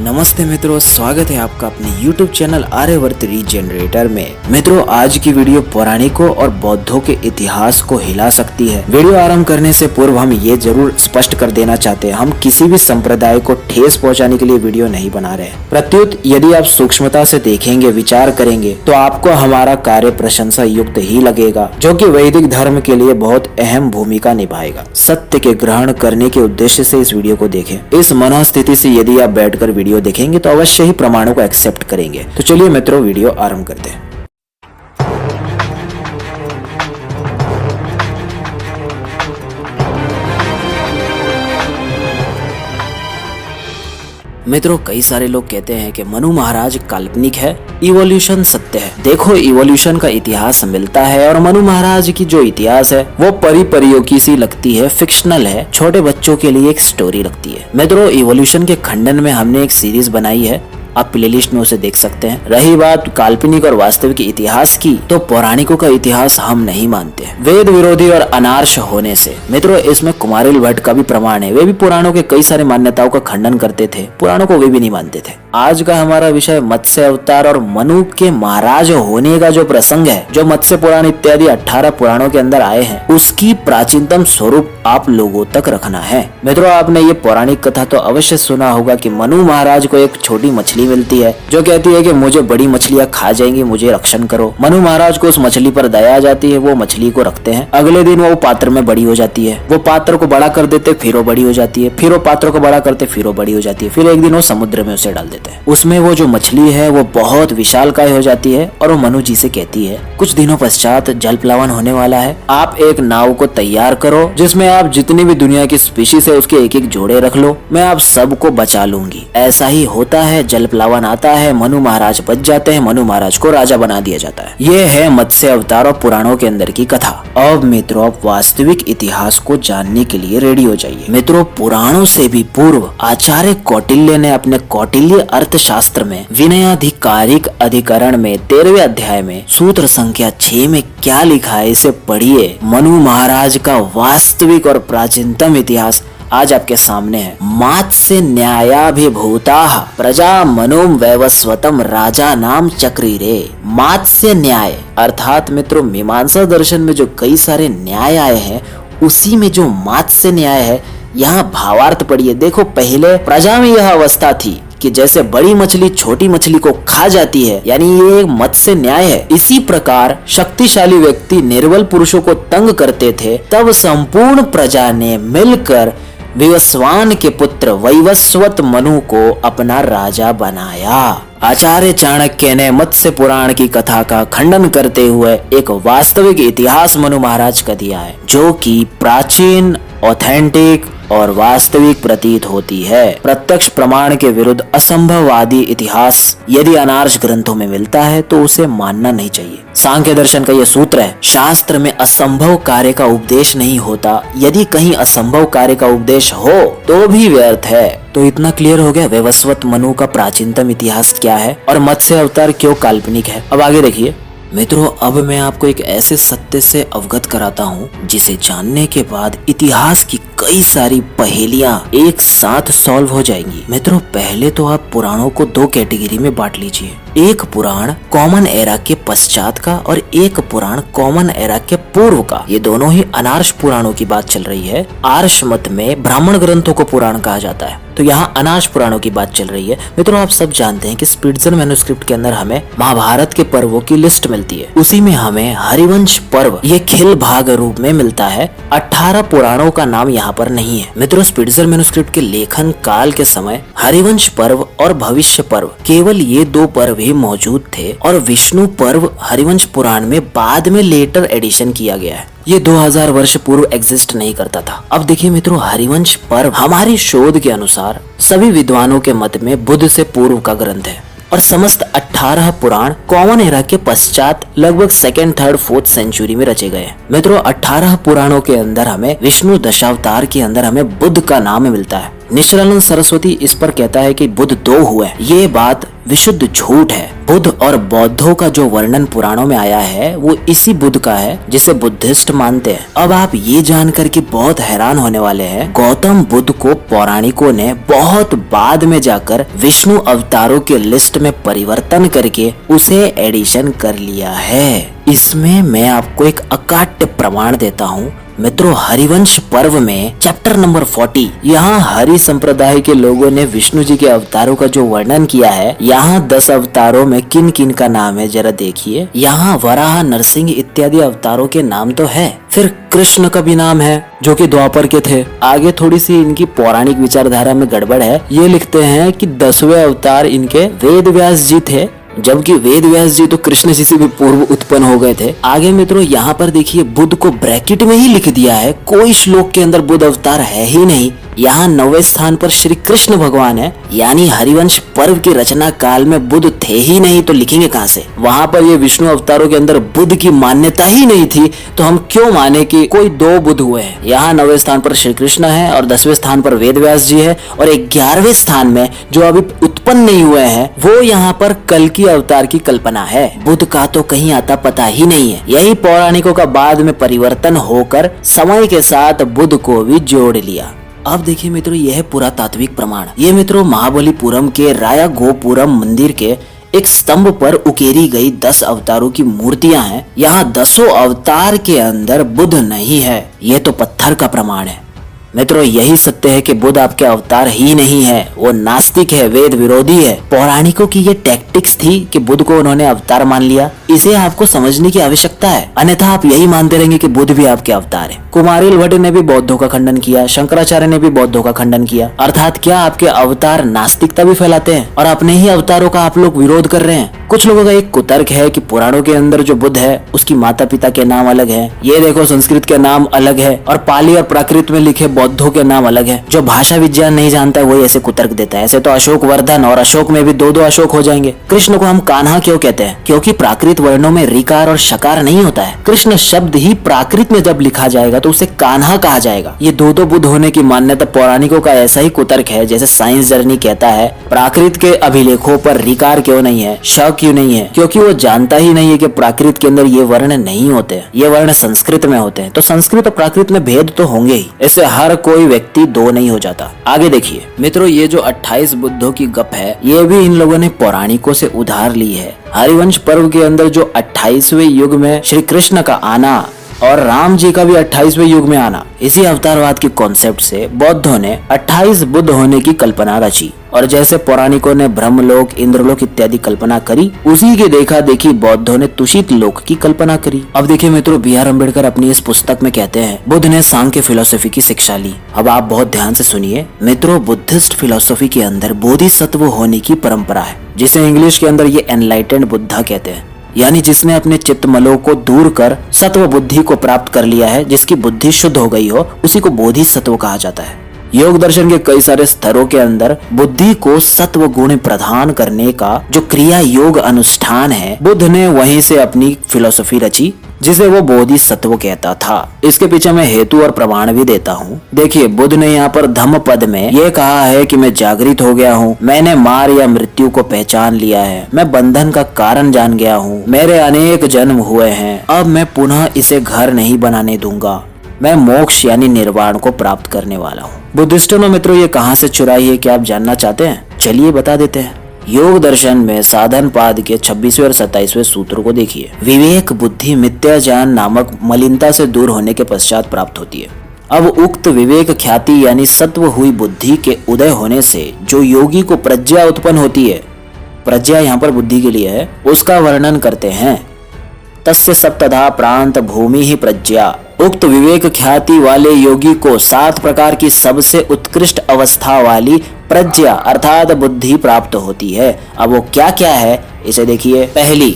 नमस्ते मित्रों, स्वागत है आपका अपने YouTube चैनल आर्यवर्त रीजनरेटर में। मित्रों, आज की वीडियो पौराणिकों और बौद्धों के इतिहास को हिला सकती है। वीडियो आरंभ करने से पूर्व हम ये जरूर स्पष्ट कर देना चाहते हैं, हम किसी भी संप्रदाय को ठेस पहुंचाने के लिए वीडियो नहीं बना रहे। प्रत्युत यदि आप सूक्ष्मता से देखेंगे, विचार करेंगे तो आपको हमारा कार्य प्रशंसा युक्त ही लगेगा, जो कि वैदिक धर्म के लिए बहुत अहम भूमिका निभाएगा। सत्य के ग्रहण करने के उद्देश्य से इस वीडियो को देखें। इस मनोस्थिति से यदि आप बैठकर वीडियो देखेंगे तो अवश्य ही प्रमाणों को एक्सेप्ट करेंगे। तो चलिए मित्रों, वीडियो आरंभ करते हैं। मित्रों, कई सारे लोग कहते हैं कि मनु महाराज काल्पनिक है, इवोल्यूशन सत्य है। देखो, इवोल्यूशन का इतिहास मिलता है और मनु महाराज की जो इतिहास है वो परियों की सी लगती है, फिक्शनल है, छोटे बच्चों के लिए एक स्टोरी लगती है। मित्रों, इवोल्यूशन के खंडन में हमने एक सीरीज बनाई है, आप प्लेलिस्ट में उसे देख सकते हैं। रही बात काल्पनिक और वास्तविक इतिहास की, तो पौराणिकों का इतिहास हम नहीं मानते, वेद विरोधी और अनार्ष होने से। मित्रों, इसमें कुमारिल भट्ट का भी प्रमाण है। वे भी पुराणों के कई सारे मान्यताओं का खंडन करते थे, पुराणों को वे भी नहीं मानते थे। आज का हमारा विषय मत्स्य अवतार और मनु के महाराज होने का जो प्रसंग है, जो मत्स्य पुराण इत्यादि 18 पुराणों के अंदर आए हैं, उसकी प्राचीनतम स्वरूप आप लोगों तक रखना है। मित्रों, आपने ये पौराणिक कथा तो अवश्य सुना होगा कि मनु महाराज को एक छोटी मछली मिलती है जो कहती है कि मुझे बड़ी मछलियां खा जाएंगी, मुझे रक्षण करो। मनु महाराज को उस मछली पर दया आ जाती है, वो मछली को रखते हैं। अगले दिन वो पात्र में बड़ी हो जाती है, वो पात्र को बड़ा कर देते, फिर वो बड़ी हो जाती है, फिर वो पात्र को बड़ा करते, फिर वो बड़ी हो जाती है, फिर एक दिन वो समुद्र में उसे डाल देते हैं। उसमें वो जो मछली है वो बहुत विशालकाय हो जाती है और वो मनु जी से कहती है, कुछ दिनों पश्चात जल प्लावन होने वाला है, आप एक नाव को तैयार करो जिसमें आप जितनी भी दुनिया की स्पीशीज है उसके एक एक जोड़े रख लो, मैं आप सबको बचा लूंगी। ऐसा ही होता है, जल प्लावन आता है, मनु महाराज बच जाते हैं, मनु महाराज को राजा बना दिया जाता है। ये है मत्स्य अवतार और पुराणों के अंदर की कथा। अब मित्रों, आप वास्तविक इतिहास को जानने के लिए रेडी हो जाइए। मित्रों, पुराणों से भी पूर्व आचार्य कौटिल्य ने अपने कौटिल्य अर्थशास्त्र में विनयाधिकारिक अधिकरण में 13वें अध्याय में सूत्र संख्या 6 में क्या लिखा है, इसे पढ़िए। मनु महाराज का वास्तविक और प्राचीनतम इतिहास आज आपके सामने है। मात्स्य न्यायाभिभूता प्रजा मनुम वैवस्वतम राजा नाम चक्रीरे। मात्स्य न्याय अर्थात मित्रों, मीमांसा दर्शन में जो कई सारे न्याय आए हैं, उसी में जो मात्स्य न्याय है, यहाँ भावार्थ पढ़िए। देखो, पहले प्रजा में यह अवस्था थी कि जैसे बड़ी मछली छोटी मछली को खा जाती है, यानी ये एक मत्स्य न्याय है। इसी प्रकार शक्तिशाली व्यक्ति निर्बल पुरुषों को तंग करते थे, तब संपूर्ण प्रजा ने मिलकर विवस्वान के पुत्र वैवस्वत मनु को अपना राजा बनाया। आचार्य चाणक्य ने मत्स्य पुराण की कथा का खंडन करते हुए एक वास्तविक इतिहास मनु महाराज का दिया है, जो कि प्राचीन, ऑथेंटिक और वास्तविक प्रतीत होती है। प्रत्यक्ष प्रमाण के विरुद्ध असंभववादी इतिहास यदि अनार्ष ग्रंथों में मिलता है तो उसे मानना नहीं चाहिए। सांख्य दर्शन का यह सूत्र है, शास्त्र में असंभव कार्य का उपदेश नहीं होता, यदि कहीं असंभव कार्य का उपदेश हो तो भी व्यर्थ है। तो इतना क्लियर हो गया वैवस्वत मनु का प्राचीनतम इतिहास क्या है और मत्स्य अवतार क्यों काल्पनिक है। अब आगे देखिए। मित्रों, अब मैं आपको एक ऐसे सत्य से अवगत कराता हूँ जिसे जानने के बाद इतिहास की कई सारी पहेलियां एक साथ सॉल्व हो जाएंगी। मित्रों, पहले तो आप पुराणों को दो कैटेगरी में बांट लीजिए। एक पुराण कॉमन एरा के पश्चात का और एक पुराण कॉमन एरा के पूर्व का। ये दोनों ही अनार्ष पुराणों की बात चल रही है। आर्ष मत में ब्राह्मण ग्रंथों को पुराण कहा जाता है, तो यहाँ अनार्ष पुराणों की बात चल रही है। मित्रों, आप सब जानते हैं कि स्पिट्जर मैन्युस्क्रिप्ट के अंदर हमें महाभारत के पर्वों की लिस्ट मिलती है, उसी में हमें हरिवंश पर्व ये खिल भाग रूप में मिलता है। 18 पुराणों का नाम यहाँ पर नहीं है। मित्रों, स्पिट्जर मैन्युस्क्रिप्ट के लेखन काल के समय हरिवंश पर्व और भविष्य पर्व केवल ये दो पर्व ही मौजूद थे और विष्णु पर्व हरिवंश पुराण में बाद में लेटर एडिशन किया गया है। ये 2000 वर्ष पूर्व एग्जिस्ट नहीं करता था। अब देखिए मित्रों, हरिवंश पर्व हमारी शोध के अनुसार सभी विद्वानों के मत में बुद्ध से पूर्व का ग्रंथ है और समस्त 18 पुराण कॉमन एरा के पश्चात लगभग 2nd, 3rd, 4th सेंचुरी में रचे गए। मित्रों, 18 पुराणों के अंदर हमें विष्णु दशावतार के अंदर हमें बुद्ध का नाम मिलता है। निश्चलानंद सरस्वती इस पर कहता है कि बुद्ध 2 हुए। ये बात विशुद्ध झूठ है। बुद्ध और बौद्धों का जो वर्णन पुराणों में आया है वो इसी बुद्ध का है जिसे बुद्धिस्ट मानते हैं। अब आप ये जान करके बहुत हैरान होने वाले हैं, गौतम बुद्ध को पौराणिकों ने बहुत बाद में जाकर विष्णु अवतारों के लिस्ट में परिवर्तन करके उसे एडिशन कर लिया है। इसमें मैं आपको एक अकाट्य प्रमाण देता हूँ मित्रों। हरिवंश पर्व में चैप्टर नंबर 40 यहाँ हरि संप्रदाय के लोगों ने विष्णु जी के अवतारों का जो वर्णन किया है, यहाँ 10 अवतारों में किन किन का नाम है जरा देखिए। यहाँ वराह, नरसिंह इत्यादि अवतारों के नाम तो है, फिर कृष्ण का भी नाम है जो कि द्वापर के थे। आगे थोड़ी सी इनकी पौराणिक विचारधारा में गड़बड़ है, ये लिखते हैं कि 10वें अवतार इनके वेद व्यास जी थे, जबकि वेद व्यास जी तो कृष्ण जी से भी पूर्व उत्पन्न हो गए थे। आगे मित्रों यहाँ पर देखिए बुद्ध को ब्रैकेट में ही लिख दिया है, कोई श्लोक के अंदर बुद्ध अवतार है ही नहीं। यहाँ 9वें स्थान पर श्री कृष्ण भगवान है, यानी हरिवंश पर्व की रचना काल में बुद्ध थे ही नहीं तो लिखेंगे कहाँ से। वहाँ पर ये विष्णु अवतारों के अंदर बुद्ध की मान्यता ही नहीं थी, तो हम क्यों माने कि कोई 2 बुद्ध हुए हैं। यहाँ 9वें स्थान पर श्री कृष्ण है और 10वें स्थान पर वेद व्यास जी है, और 11वें स्थान में जो अभी उत्पन्न नहीं हुए हैं वो यहाँ पर कल की अवतार की कल्पना है। बुद्ध का तो कहीं आता पता ही नहीं है। यही पौराणिकों का बाद में परिवर्तन होकर समय के साथ बुद्ध को भी जोड़ लिया। अब देखिए मित्रों, यह है पुरातात्विक प्रमाण। ये मित्रों महाबलीपुरम के राया गोपुरम मंदिर के एक स्तंभ पर उकेरी गई 10 अवतारों की मूर्तियां हैं। यहाँ 10 अवतार के अंदर बुद्ध नहीं है, ये तो पत्थर का प्रमाण है। मित्रों यही सत्य है कि बुद्ध आपके अवतार ही नहीं है, वो नास्तिक है, वेद विरोधी है। पौराणिकों की ये टैक्टिक्स थी कि बुद्ध को उन्होंने अवतार मान लिया, इसे आपको समझने की आवश्यकता है, अन्यथा आप यही मानते रहेंगे कि बुद्ध भी आपके अवतार है। कुमारिल भट्ट ने भी बौद्धों का खंडन किया, शंकराचार्य ने भी बौद्धों का खंडन किया। अर्थात क्या आपके अवतार नास्तिकता भी फैलाते हैं और अपने ही अवतारों का आप लोग विरोध कर रहे हैं। कुछ लोगों का एक कुतर्क है कि पुराणों के अंदर जो बुद्ध है उसकी माता पिता के नाम अलग है, ये देखो संस्कृत के नाम अलग है, और पाली और प्राकृत में लिखे बौद्धों के नाम अलग है। जो भाषा विज्ञान नहीं जानता है वही ऐसे कुतर्क देता है। ऐसे तो अशोक वर्धन और अशोक में भी 2 अशोक हो जाएंगे। कृष्ण को हम कान्हा क्यों कहते हैं? क्योंकि प्राकृत वर्णों में रिकार और शकार नहीं होता है। कृष्ण शब्द ही प्राकृत में जब लिखा जाएगा तो उसे कान्हा कहा जाएगा। ये 2 बुद्ध होने की मान्यता पौराणिकों का ऐसा ही कुतर्क है, जैसे साइंस जर्नी कहता है प्राकृत के अभिलेखों पर रिकार क्यों नहीं है, श क्यों नहीं है, क्योंकि वो जानता ही नहीं है कि प्राकृत के अंदर ये वर्ण नहीं होते, ये वर्ण संस्कृत में होते हैं। तो संस्कृत और प्राकृत में भेद तो होंगे ही, ऐसे हर कोई व्यक्ति 2 नहीं हो जाता। आगे देखिए मित्रों, ये जो 28 बुद्धों की गप है ये भी इन लोगों ने पौराणिकों से उधार ली है। हरिवंश पर्व के अंदर जो 28वें युग में श्री कृष्ण का आना और राम जी का भी 28वें युग में आना, इसी अवतारवाद के कॉन्सेप्ट से बौद्धों ने 28 बुद्ध होने की कल्पना रची। और जैसे पौराणिकों ने ब्रह्मलोक, इंद्रलोक इत्यादि कल्पना करी, उसी के देखा देखी बौद्धों ने तुषित लोक की कल्पना करी। अब देखिए मित्रों, B.R. अम्बेडकर अपनी इस पुस्तक में कहते हैं बुद्ध ने सांख्य फिलोसफी की शिक्षा ली। अब आप बहुत ध्यान से सुनिए मित्रों, बुद्धिस्ट फिलोसफी के अंदर बोधिसत्व होने की परंपरा है, जिसे इंग्लिश के अंदर ये एनलाइटेंड बुद्धा कहते हैं, यानी जिसने अपने चित्तमलों को दूर कर सत्व बुद्धि को प्राप्त कर लिया है, जिसकी बुद्धि शुद्ध हो गई हो, उसी को बोधिसत्व कहा जाता है। योग दर्शन के कई सारे स्तरों के अंदर बुद्धि को सत्व गुण प्रदान करने का जो क्रिया योग अनुष्ठान है, बुद्ध ने वहीं से अपनी फिलोसफी रची, जिसे वो बोधिसत्व कहता था। इसके पीछे मैं हेतु और प्रमाण भी देता हूँ। देखिए बुद्ध ने यहाँ पर धम्म पद में ये कहा है कि मैं जागृत हो गया हूँ, मैंने मार या मृत्यु को पहचान लिया है, मैं बंधन का कारण जान गया हूँ, मेरे अनेक जन्म हुए हैं, अब मैं पुनः इसे घर नहीं बनाने दूंगा, मैं मोक्ष यानी निर्वाण को प्राप्त करने वाला हूँ। बुद्धिस्टों ने मित्रों ये कहाँ से चुराई है, क्या आप जानना चाहते हैं? चलिए बता देते हैं। योग दर्शन में साधन पाद के 26वें और 27वें सूत्र को देखिए। विवेक बुद्धि मिथ्या ज्ञान नामक मलिनता से दूर होने के पश्चात प्राप्त होती है। अब उक्त विवेक ख्याति यानी सत्व हुई बुद्धि के उदय होने से जो योगी को प्रज्ञा उत्पन्न होती है, प्रज्ञा यहाँ पर बुद्धि के लिए है, उसका वर्णन करते हैं। तस्य सप्तधा प्रांत भूमि ही प्रज्ञा। उक्त विवेक ख्याति वाले योगी को 7 प्रकार की सबसे उत्कृष्ट अवस्था वाली प्रज्ञा अर्थात बुद्धि प्राप्त होती है। अब वो क्या क्या है इसे देखिए। पहली,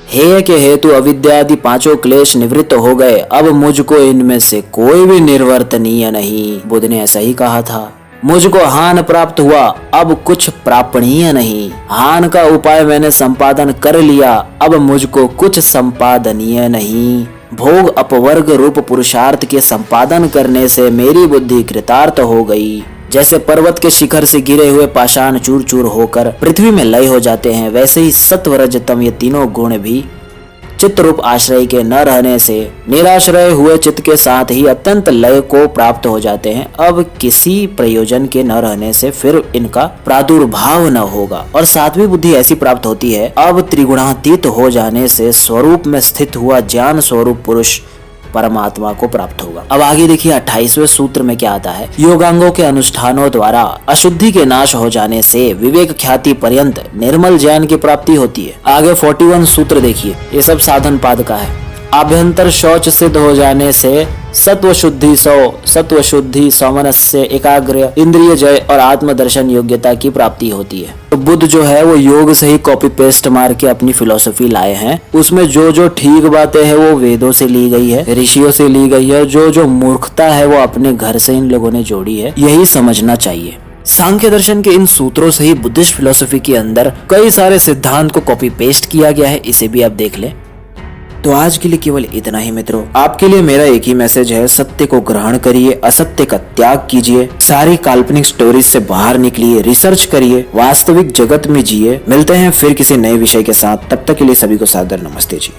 हेय के हेतु अविद्यादि 5 क्लेश निवृत्त हो गए, अब मुझको इनमें से कोई भी निर्वर्तनीय नहीं। बुद्ध ने ऐसा ही कहा था। मुझको हान प्राप्त हुआ, अब कुछ प्रापणीय नहीं। हान का उपाय मैंने संपादन कर लिया, अब मुझको कुछ संपादनीय नहीं। भोग अपवर्ग रूप पुरुषार्थ के संपादन करने से मेरी बुद्धि कृतार्थ हो गई। जैसे पर्वत के शिखर से गिरे हुए पाषाण चूर चूर होकर पृथ्वी में लय हो जाते हैं, वैसे ही सत्व रज तम ये तीनों गुण भी चित्त रूप आश्रय के न रहने से निराश्रय हुए चित्त के साथ ही अत्यंत लय को प्राप्त हो जाते हैं। अब किसी प्रयोजन के न रहने से फिर इनका प्रादुर्भाव न होगा और सात्विक बुद्धि ऐसी प्राप्त होती है। अब त्रिगुणातीत हो जाने से स्वरूप में स्थित हुआ ज्ञान स्वरूप पुरुष परमात्मा को प्राप्त होगा। अब आगे देखिए 28वें सूत्र में क्या आता है। योगांगों के अनुष्ठानों द्वारा अशुद्धि के नाश हो जाने से विवेक ख्याति पर्यंत निर्मल ज्ञान की प्राप्ति होती है। आगे 41 सूत्र देखिए, ये सब साधन पाद का है। आभ्यंतर शौच सिद्ध हो जाने से सत्व शुद्धि सौमनस्य एकाग्र इंद्रिय जय और आत्मदर्शन योग्यता की प्राप्ति होती है। तो बुद्ध जो है वो योग से ही कॉपी पेस्ट मार के अपनी फिलॉसफी लाए हैं। उसमें जो जो ठीक बातें हैं वो वेदों से ली गई है, ऋषियों से ली गई है, जो जो मूर्खता है वो अपने घर से इन लोगों ने जोड़ी है। यही समझना चाहिए। सांख्य दर्शन के इन सूत्रों से ही बुद्धिस्ट फिलॉसफी के अंदर कई सारे सिद्धांत को कॉपी पेस्ट किया गया है, इसे भी आप देख लें। तो आज के लिए केवल इतना ही मित्रों। आपके लिए मेरा एक ही मैसेज है, सत्य को ग्रहण करिए, असत्य का त्याग कीजिए, सारी काल्पनिक स्टोरीज से बाहर निकलिए, रिसर्च करिए, वास्तविक जगत में जिए। मिलते हैं फिर किसी नए विषय के साथ, तब तक के लिए सभी को सादर नमस्ते जी।